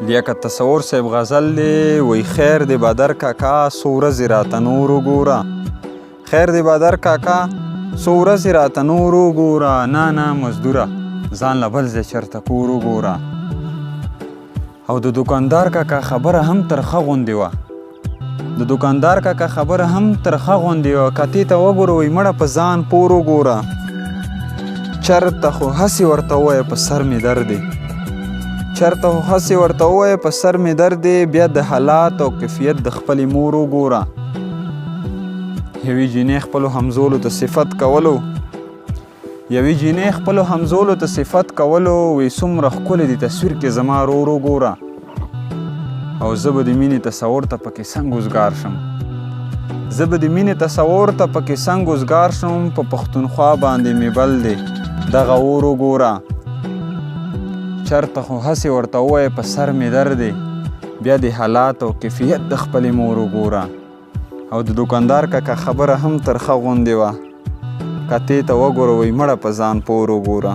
لیاقت تصور صاحب غزل دی وی خیر دی بدر کاکا څو ورځې راته نور وګوره خیر دی بدر کاکا څو ورځې راته نور وګوره نه مزدوره ځان له بل ځای چېرته کور وګوره او د دوکاندار کاکا خبره هم ترخه غوندې وه د دوکاندار کاکا خبره هم ترخه غوندې وه کتې ته وګوره وی مړه په ځان پور وګوره چرته خو هسې ورته ووایه په سر مې درد دی چرته خو هسې ورته ووایه په سر مې درد دی بیا د حالات او کیفیت د خپلې مور وګوره یوې جینۍ خپلو همزولو ته صفت کولو وی څومره ښکلی دی تصویر کې زما رور وګوره او زه به د مینې تصور ته پکې څنګ وزګار شم په پښتونخوا باندې مې بل دی دغه اور وګوره چرته خو هسې ورته ووایه په سر مې درد دی بیا د حالات او کیفیت د خپلې مور وګوره او د دوکاندار کاکا خبره هم ترخه غوندې وه کتې ته وګوره وی مړه په ځان پور وګوره